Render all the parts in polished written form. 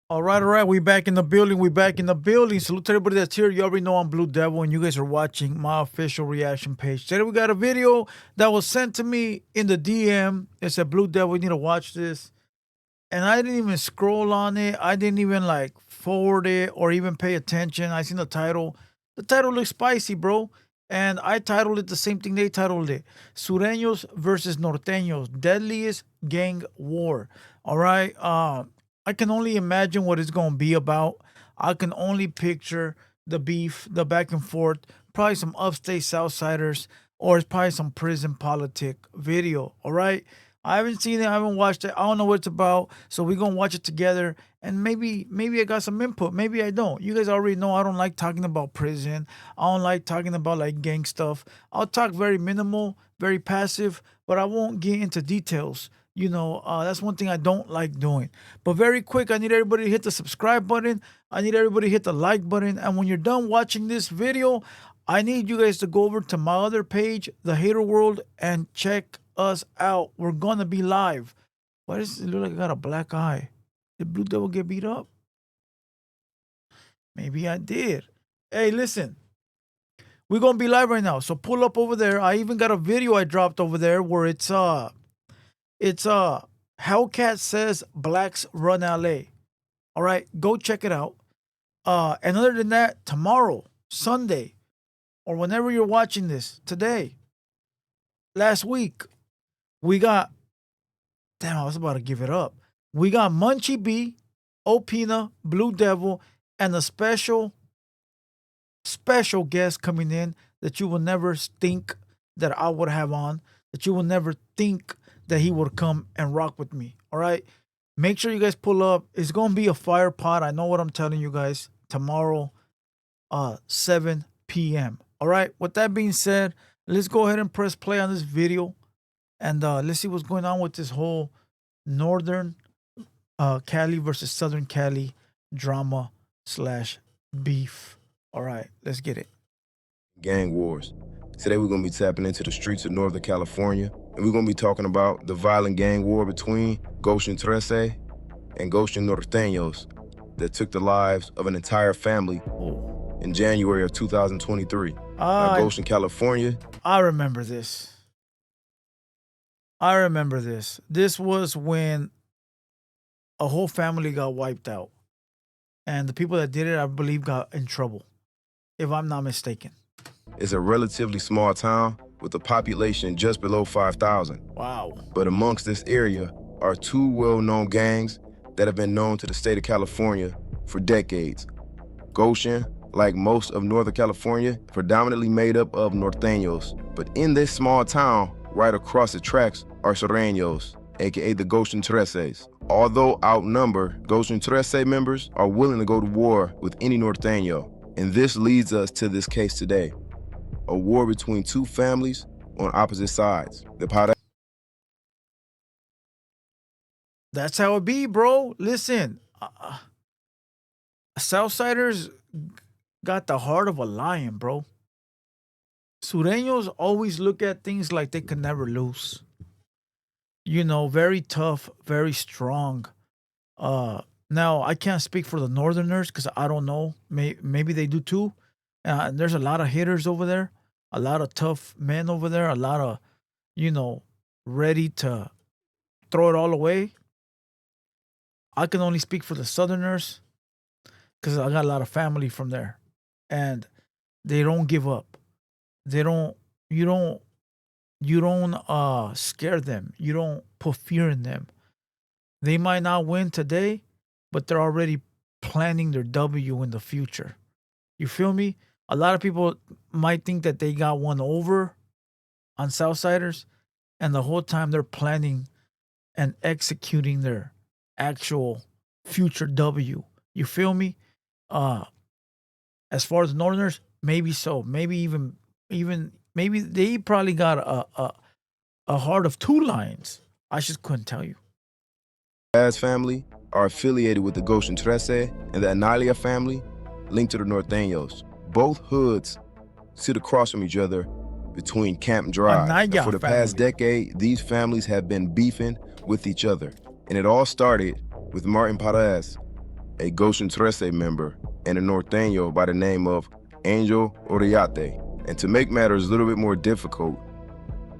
All right. We back in the building. We back in the building. Salute to everybody that's here. You already know I'm Blue Devil, and you guys are watching my official reaction page. Today we got a video that was sent to me in the DM. It said, Blue Devil, you need to watch this. And I didn't even scroll on it. I didn't even like forward it or even pay attention. I seen the title. The title looks spicy, bro. And I titled it the same thing they titled it. Surenos versus Norteños. Deadliest gang war. All right. I can only imagine what it's gonna be about. I can only picture the beef, the back and forth, probably some upstate Southsiders, or it's probably some prison politic video. All right. I haven't seen it. I haven't watched it. I don't know what it's about. So we're gonna watch it together. And maybe I got some input. Maybe I don't. You guys already know I don't like talking about prison. I don't like talking about like gang stuff. I'll talk very minimal, very passive, but I won't get into details. That's one thing I don't like doing. But very quick, I need everybody to hit the subscribe button. I need everybody to hit the like button. And when you're done watching this video, I need you guys to go over to my other page, The Hater World, and check us out. We're gonna be live. Why does it look like I got a black eye? Did Blue Devil get beat up? Maybe I did. Hey, listen. We're gonna be live right now. So pull up over there. I even got a video I dropped over there where it's Hellcat says blacks run LA. All right, go check it out. And other than that, tomorrow, Sunday, or whenever you're watching this, today, last week, we got, damn, I was about to give it up. We got Munchie B, Opina, Blue Devil, and a special guest coming in that you will never think that I would have on, that you will never think that he would come and rock with me. All right. Make sure you guys pull up. It's gonna be a fire pot. I know what I'm telling you guys. Tomorrow, 7 p.m. All right. With that being said, let's go ahead and press play on this video. And let's see what's going on with this whole northern Cali versus southern Cali drama slash beef. All right, let's get it. Gang wars. Today we're going to be tapping into the streets of Northern California, and we're going to be talking about the violent gang war between Goshen 13 and Goshen Nortenos that took the lives of an entire family in January of 2023. Now, Goshen, California. I remember this. This was when a whole family got wiped out. And the people that did it, I believe, got in trouble, if I'm not mistaken. It's a relatively small town with a population just below 5,000. Wow. But amongst this area are two well-known gangs that have been known to the state of California for decades. Goshen, like most of Northern California, predominantly made up of Norteños. But in this small town, right across the tracks, are Surenos, aka the Goshen 13. Although outnumbered, Goshen 13 members are willing to go to war with any Norteño. And this leads us to this case today. A war between two families on opposite sides. That's how it be, bro. Listen, Southsiders got the heart of a lion, bro. Sureños always look at things like they can never lose. Very tough, very strong. Now I can't speak for the Northerners because I don't know. Maybe they do too. There's a lot of hitters over there, a lot of tough men over there, a lot of, ready to throw it all away. I can only speak for the Southerners because I got a lot of family from there, and they don't give up. You don't scare them. You don't put fear in them. They might not win today, but they're already planning their W in the future. You feel me? A lot of people might think that they got one over on Southsiders, and the whole time they're planning and executing their actual future W. You feel me? As far as Northerners, maybe so. Maybe maybe they probably got a heart of two lions. I just couldn't tell you. As family are affiliated with the Goshen 13, and the Analia family linked to the Norteños. Both hoods sit across from each other between Camp Drive. For the past decade, these families have been beefing with each other. And it all started with Martin Perez, a Goshen Trece member, and a Norteño by the name of Angel Oriate. And to make matters a little bit more difficult,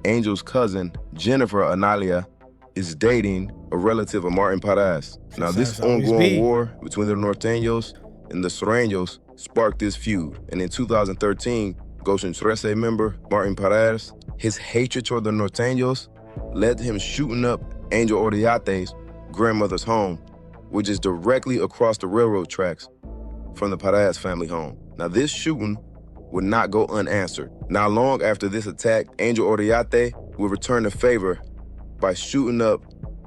Angel's cousin, Jennifer Analia, is dating a relative of Martin Parras. Now, this ongoing war between the Norteños and the Surenos sparked this feud. And in 2013, Goshen Trece member Martin Parras, his hatred toward the Norteños led to him shooting up Angel Oriate's grandmother's home, which is directly across the railroad tracks from the Parras family home. Now, this shooting would not go unanswered. Not long after this attack, Angel Oriate would return the favor by shooting up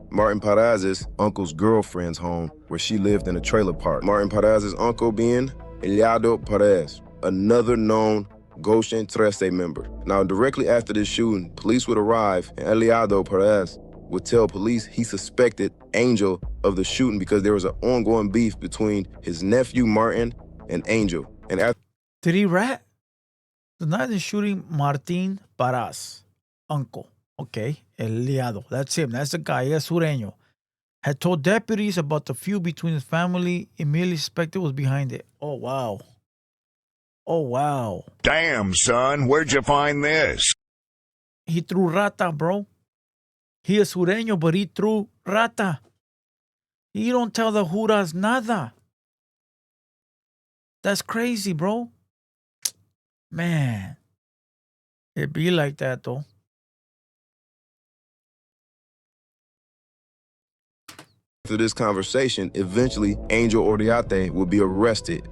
Martin Parras' uncle's girlfriend's home, where she lived in a trailer park. Martin Parras' uncle being Eliado Parras, another known Goshen Trece member. Now, directly after this shooting, police would arrive, and Eliado Parras would tell police he suspected Angel of the shooting because there was an ongoing beef between his nephew Martin and Angel. And after did he rat? The night of the shooting, Martin Parras, uncle, okay, Eliado, that's him, that's the guy, yes, Sureño, had told deputies about the feud between his family, immediately suspected was behind it. Oh, wow. Oh, wow. Damn, son, where'd you find this? He threw rata, bro. He is Sureño, but he threw rata. He don't tell the juras nada. That's crazy, bro. Man. It be like that, though. After this conversation, eventually Angel Oriate would be arrested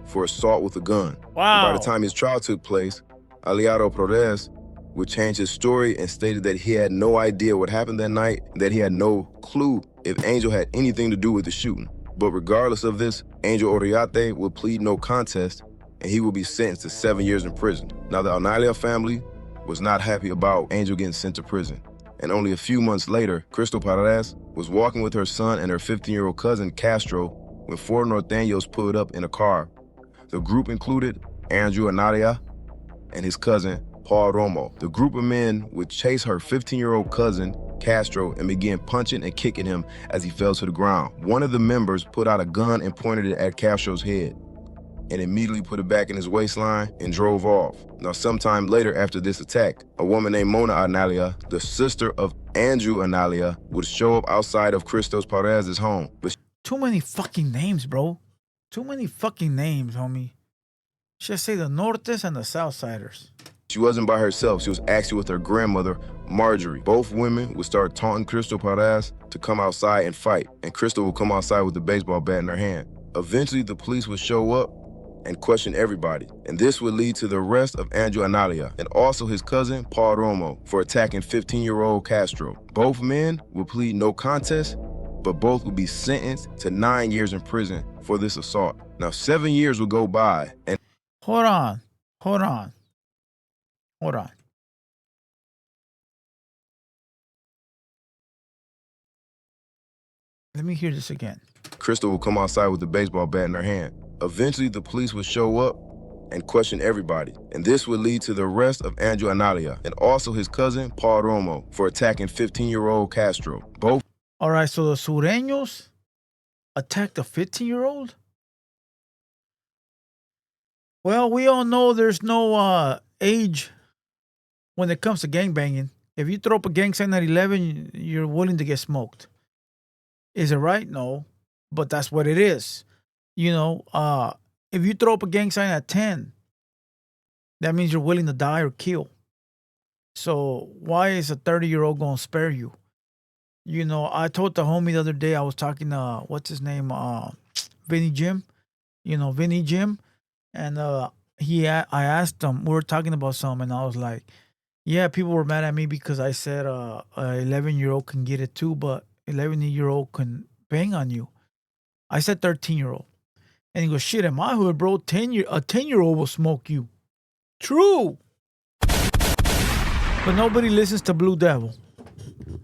for assault with a gun. Wow. And by the time his trial took place, Aliado Perez would change his story and stated that he had no idea what happened that night, that he had no clue if Angel had anything to do with the shooting. But regardless of this, Angel Oriate would plead no contest, and he would be sentenced to 7 years in prison. Now, the Analia family was not happy about Angel getting sent to prison. And only a few months later, Crystal Parras was walking with her son and her 15-year-old cousin, Castro, when 4 Norteños pulled up in a car. The group included Andrew Anadia and his cousin, Paul Romo. The group of men would chase her 15-year-old cousin, Castro, and began punching and kicking him as he fell to the ground. One of the members put out a gun and pointed it at Castro's head, and immediately put it back in his waistline and drove off. Now, sometime later after this attack, a woman named Mona Analia, the sister of Andrew Analia, would show up outside of Christos Parras' home. But too many fucking names, bro. Too many fucking names, homie. Should say the Nortes and the Southsiders. She wasn't by herself. She was actually with her grandmother, Marjorie. Both women would start taunting Crystal Parras to come outside and fight, and Crystal would come outside with the baseball bat in her hand. Eventually, the police would show up and question everybody, and this would lead to the arrest of Andrew Analia and also his cousin, Paul Romo, for attacking 15-year-old Castro. Both men would plead no contest, but both would be sentenced to 9 years in prison for this assault. Now, 7 years would go by, and Hold on. Let me hear this again. Crystal would come outside with the baseball bat in her hand. Eventually, the police would show up and question everybody, and this would lead to the arrest of Andrew Analia and also his cousin, Paul Romo, for attacking 15-year-old Castro. Both. All right, so the Sureños attacked a 15-year-old? Well, we all know there's no age when it comes to gangbanging. If you throw up a gang sign at 11, you're willing to get smoked. Is it right? No, but that's what it is. You know, if you throw up a gang sign at 10, that means you're willing to die or kill. So why is a 30-year-old going to spare you? You know, I told the homie the other day, I was talking to, what's his name? Vinny Jim. You know, Vinny Jim. And I asked him, we were talking about something, and I was like, yeah, people were mad at me because I said a 11-year-old can get it too, but 11-year-old can bang on you. I said 13-year-old. And he goes, shit, in my hood, bro, a 10-year-old will smoke you. True. But nobody listens to Blue Devil.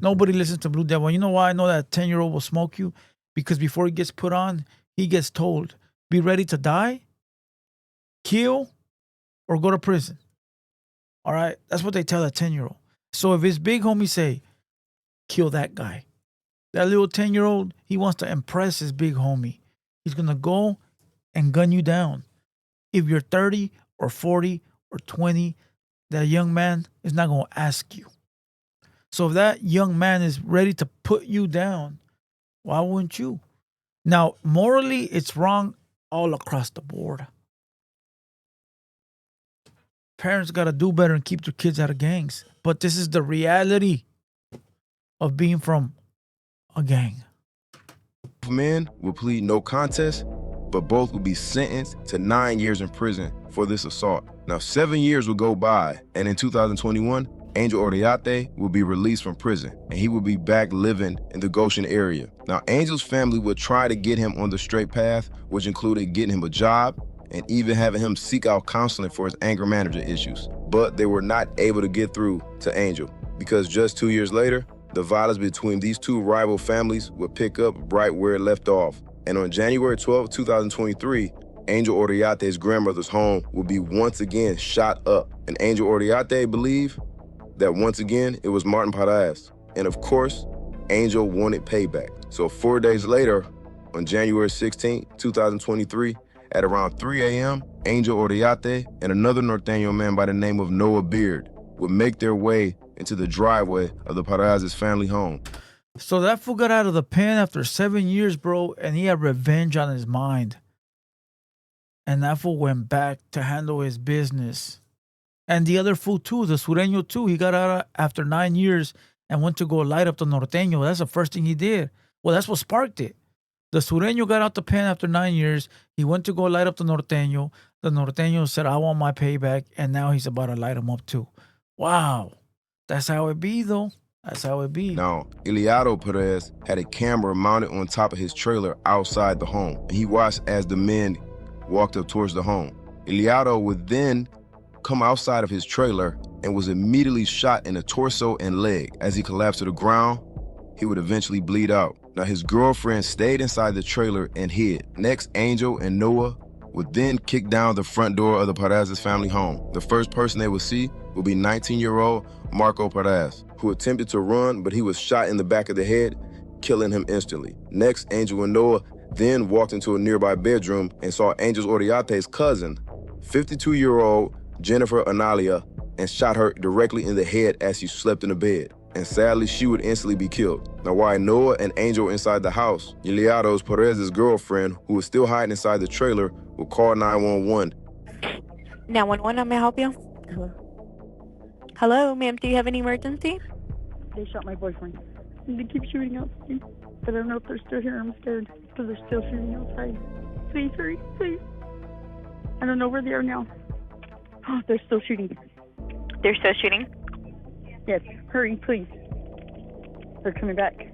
Nobody listens to Blue Devil. You know why I know that a 10-year-old will smoke you? Because before he gets put on, he gets told, be ready to die, kill, or go to prison. All right? That's what they tell that 10-year-old. So if his big homie say, kill that guy, that little 10-year-old, he wants to impress his big homie. He's going to go and gun you down. If you're 30 or 40 or 20, that young man is not going to ask you. So if that young man is ready to put you down, why wouldn't you? Now, morally, it's wrong all across the board. Parents got to do better and keep their kids out of gangs. But this is the reality of being from a gang. Men will plead no contest, but both will be sentenced to 9 years in prison for this assault. Now, 7 years will go by, and in 2021, Angel Oriate will be released from prison, and he will be back living in the Goshen area. Now, Angel's family would try to get him on the straight path, which included getting him a job and even having him seek out counseling for his anger management issues. But they were not able to get through to Angel, because just 2 years later, the violence between these two rival families would pick up right where it left off. And on January 12, 2023, Angel Oriate's grandmother's home will be once again shot up. And Angel Oriate believed that once again, it was Martin Perez. And of course, Angel wanted payback. So 4 days later, on January 16, 2023, at around 3 a.m., Angel Oriate and another Norteño man by the name of Noah Beard would make their way into the driveway of the Perez's family home. So that fool got out of the pen after 7 years, bro, and he had revenge on his mind. And that fool went back to handle his business. And the other fool too, the Sureño too, he got out after 9 years and went to go light up the Norteño. That's the first thing he did. Well, that's what sparked it. The Sureño got out the pen after 9 years. He went to go light up the Norteño. The Norteño said, I want my payback. And now he's about to light him up too. Wow. That's how it be, though. That's how it be. Now, Eliado Perez had a camera mounted on top of his trailer outside the home. He watched as the men walked up towards the home. Eliado would then come outside of his trailer and was immediately shot in the torso and leg. As he collapsed to the ground, he would eventually bleed out. Now, his girlfriend stayed inside the trailer and hid. Next, Angel and Noah would then kick down the front door of the Perez's family home. The first person they would see would be 19-year-old Marco Perez, who attempted to run, but he was shot in the back of the head, killing him instantly. Next, Angel and Noah then walked into a nearby bedroom and saw Angel Oriate's cousin, 52-year-old Jennifer Analia, and shot her directly in the head as she slept in the bed. And sadly, she would instantly be killed. Now, while Noah and Angel were inside the house, Eliados Perez's girlfriend, who was still hiding inside the trailer, would call 911. 911, how may I help you? Hello. Hello, ma'am, do you have any emergency? They shot my boyfriend. And they keep shooting outside. But I don't know if they're still here. I'm scared because they're still shooting outside. Please hurry, please. I don't know where they are now. Oh, they're still shooting. They're still shooting? Yes, hurry, please. They're coming back.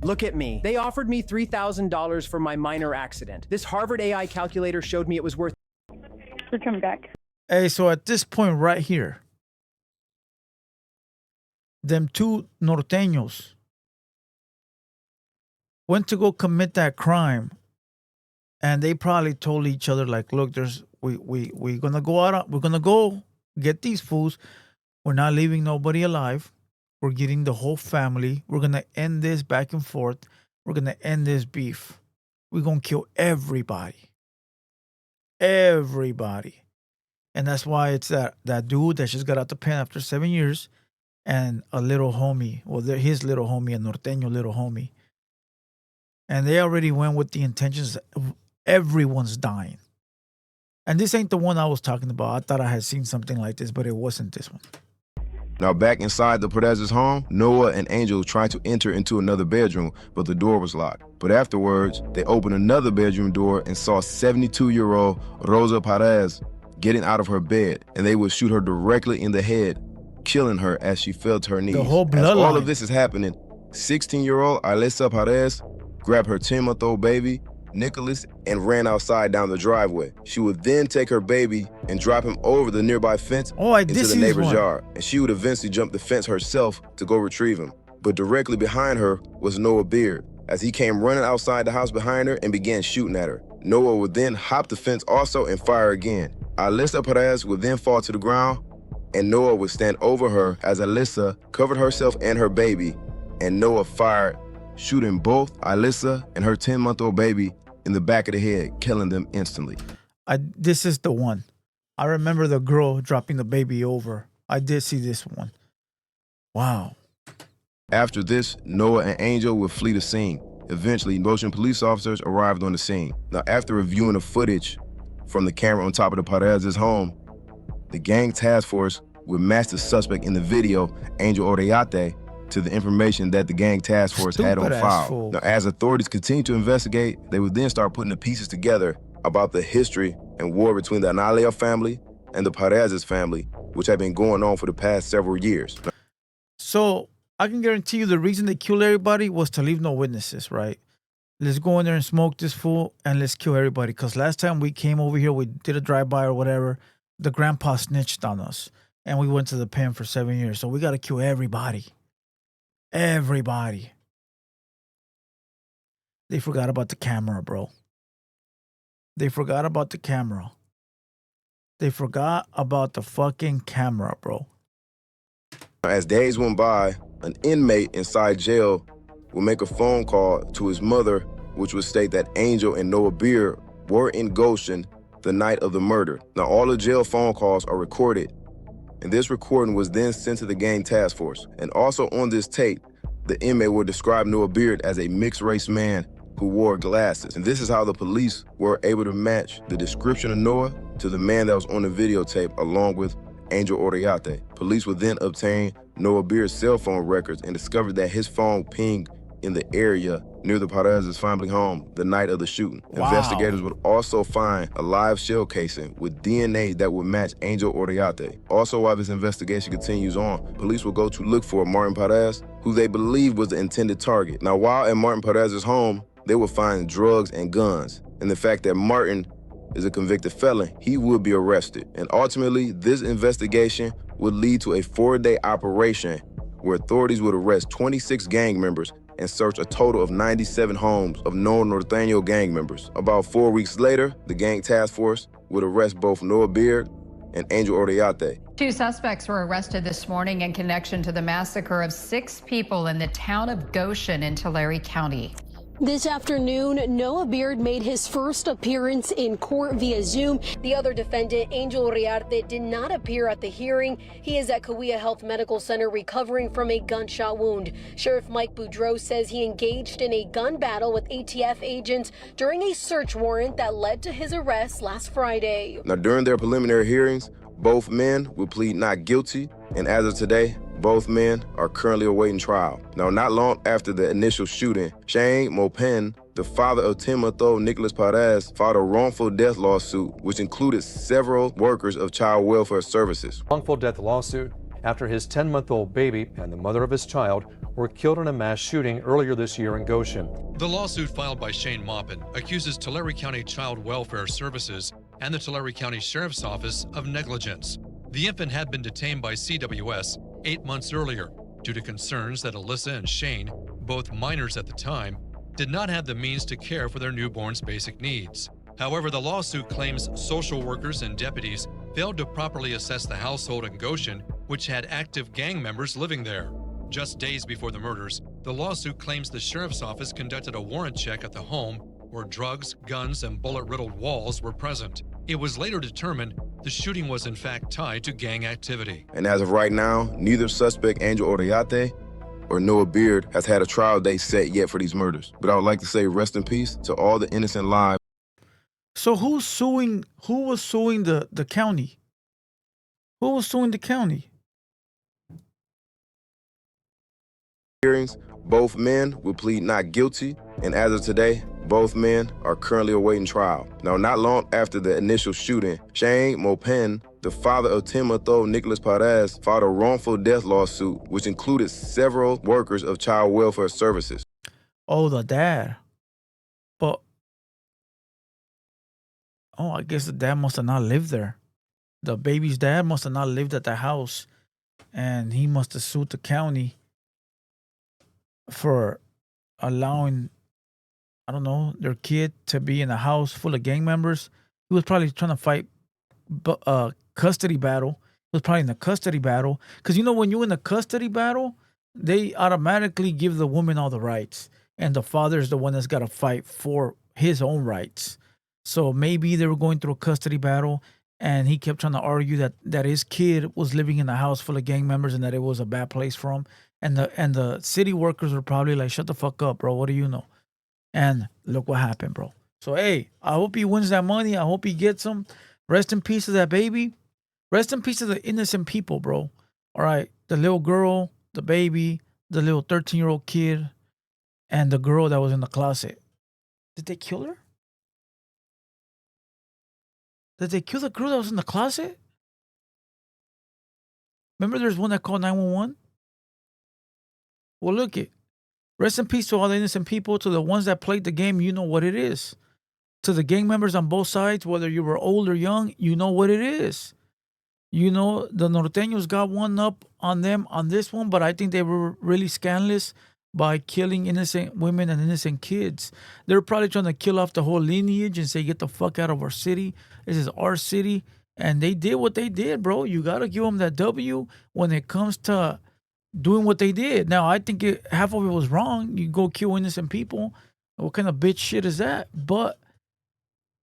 Look at me. They offered me $3,000 for my minor accident. This Harvard AI calculator showed me it was worth. They're coming back. Hey, so at this point right here, them two Norteños went to go commit that crime, and they probably told each other, like, look, we're gonna go out, we're gonna go get these fools. We're not leaving nobody alive. We're getting the whole family. We're gonna end this back and forth. We're gonna end this beef. We're gonna kill everybody. Everybody. And that's why it's that dude that just got out the pen after 7 years, and a little homie, well, his little homie, a Norteño little homie. And they already went with the intentions of everyone's dying. And this ain't the one I was talking about. I thought I had seen something like this, but it wasn't this one. Now, back inside the Perez's home, Noah and Angel tried to enter into another bedroom, but the door was locked. But afterwards, they opened another bedroom door and saw 72-year-old Rosa Perez getting out of her bed, and they would shoot her directly in the head, killing her as she fell to her knees. The whole As all bloodline. of this is happening, 16-year-old Alessa Perez grabbed her 10-month-old baby, Nicholas, and ran outside down the driveway. She would then take her baby and drop him over the nearby fence into the neighbor's yard, and she would eventually jump the fence herself to go retrieve him. But directly behind her was Noah Beard, as he came running outside the house behind her and began shooting at her. Noah would then hop the fence also and fire again. Alessa Perez would then fall to the ground, and Noah would stand over her as Alessa covered herself and her baby, and Noah fired, shooting both Alessa and her 10-month-old baby in the back of the head, killing them instantly. This is the one. I remember the girl dropping the baby over. I did see this one. Wow. After this, Noah and Angel would flee the scene. Eventually, Goshen police officers arrived on the scene. Now, after reviewing the footage from the camera on top of the Perez's home, the gang task force would match the suspect in the video, Angel Oriate, to the information that the gang task force had on file. Now, as authorities continued to investigate, they would then start putting the pieces together about the history and war between the Analia family and the Perez's family, which had been going on for the past several years. So I can guarantee you the reason they killed everybody was to leave no witnesses, right? Let's go in there and smoke this fool and let's kill everybody. Because last time we came over here, we did a drive-by or whatever, the grandpa snitched on us and we went to the pen for 7 years. So we got to kill everybody. Everybody. They forgot about the camera, bro. They forgot about the camera. They forgot about the fucking camera, bro. As days went by, an inmate inside jail would make a phone call to his mother, which would state that Angel and Noah Beard were in Goshen the night of the murder. Now, all the jail phone calls are recorded, and this recording was then sent to the gang task force. And also on this tape, the inmate would describe Noah Beard as a mixed-race man who wore glasses. And this is how the police were able to match the description of Noah to the man that was on the videotape, along with Angel Oriate. Police would then obtain Noah Beard's cell phone records and discovered that his phone pinged in the area near the Perez's family home the night of the shooting. Wow. Investigators would also find a live shell casing with DNA that would match Angel Oriate. Also, while this investigation continues on, police will go to look for Martin Perez, who they believe was the intended target. Now, while at Martin Perez's home, they would find drugs and guns. And the fact that Martin is a convicted felon, he would be arrested. And ultimately, this investigation would lead to a 4-day operation where authorities would arrest 26 gang members and search a total of 97 homes of known Norteno gang members. About 4 weeks later, the gang task force would arrest both Noah Beard and Angel Oriate. 2 suspects were arrested this morning in connection to the massacre of 6 people in the town of Goshen in Tulare County. This afternoon, Noah Beard made his first appearance in court via Zoom. The other defendant, Angel Oriarte, did not appear at the hearing. He is at Kauai Health Medical Center recovering from a gunshot wound. Sheriff Mike Boudreau says he engaged in a gun battle with ATF agents during a search warrant that led to his arrest last Friday. Now, during their preliminary hearings, both men will plead not guilty, and as of today, both men are currently awaiting trial. Now, not long after the initial shooting, Shane Mopen, the father of Timothy Nicholas Perez, filed a wrongful death lawsuit, which included several workers of child welfare services. Wrongful death lawsuit after his 10-month-old baby and the mother of his child were killed in a mass shooting earlier this year in Goshen. The lawsuit filed by Shane Maupin accuses Tulare County Child Welfare Services and the Tulare County Sheriff's Office of negligence. The infant had been detained by CWS 8 months earlier due to concerns that Alyssa and Shane, both minors at the time, did not have the means to care for their newborn's basic needs. However, the lawsuit claims social workers and deputies failed to properly assess the household in Goshen, which had active gang members living there. Just days before the murders, the lawsuit claims the sheriff's office conducted a warrant check at the home where drugs, guns, and bullet-riddled walls were present. It was later determined the shooting was in fact tied to gang activity. And as of right now, neither suspect, Angel Oriate or Noah Beard, has had a trial date set yet for these murders. But I would like to say rest in peace to all the innocent lives. So who was suing the county? Who was suing the county? Hearings, both men will plead not guilty, and as of today, both men are currently awaiting trial. Now, not long after the initial shooting, Shane Mopen, the father of Timothy Nicholas Perez, filed a wrongful death lawsuit, which included several workers of child welfare services. Oh, the dad. But, oh, I guess the dad must have not lived there. The baby's dad must have not lived at the house, and he must have sued the county for allowing, I don't know, their kid to be in a house full of gang members. He was probably trying to fight custody battle. He was probably in the custody battle. Because, you know, when you're in the custody battle, they automatically give the woman all the rights. And the father is the one that's got to fight for his own rights. So maybe they were going through a custody battle, and he kept trying to argue that his kid was living in a house full of gang members and that it was a bad place for him. And the city workers were probably like, "Shut the fuck up, bro. What do you know?" And look what happened, bro. So hey, I hope he wins that money. I hope he gets them. Rest in peace to that baby. Rest in peace to the innocent people, bro. All right, the little girl, the baby, the little 13-year-old kid, and the girl that was in the closet. Did they kill her? Did they kill the girl that was in the closet? Remember there's one that called 911? Well, look it. Rest in peace to all the innocent people, to the ones that played the game, you know what it is. To the gang members on both sides, whether you were old or young, you know what it is. You know, the Norteños got one up on them on this one, but I think they were really scandalous by killing innocent women and innocent kids. They're probably trying to kill off the whole lineage and say, get the fuck out of our city. This is our city. And they did what they did, bro. You got to give them that W when it comes to doing what they did. Now, I think half of it was wrong. You go kill innocent people. What kind of bitch shit is that? But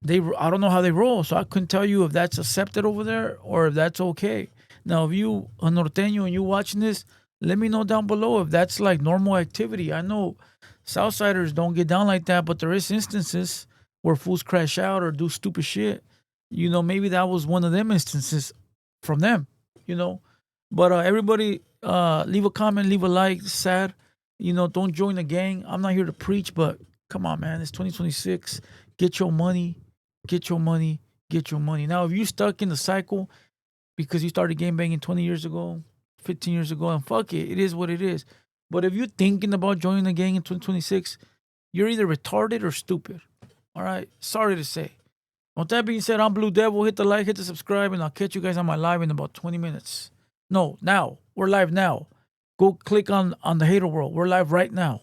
I don't know how they roll, so I couldn't tell you if that's accepted over there or if that's okay. Now, if you a norteño and you watching this, let me know down below if that's like normal activity. I know Southsiders don't get down like that, but there is instances where fools crash out or do stupid shit. You know, maybe that was one of them instances from them, you know. But everybody, leave a comment, leave a like. Sad, you know, don't join the gang. I'm not here to preach, but come on, man. It's 2026. Get your money. Get your money. Get your money. Now, if you stuck in the cycle because you started game banging 20 years ago, 15 years ago, and fuck it, it is what it is. But if you're thinking about joining the gang in 2026, you're either retarded or stupid. All right? Sorry to say. With that being said, I'm Blue Devil. Hit the like, hit the subscribe, and I'll catch you guys on my live in about 20 minutes. No, now. We're live now. Go click on the Hater World. We're live right now.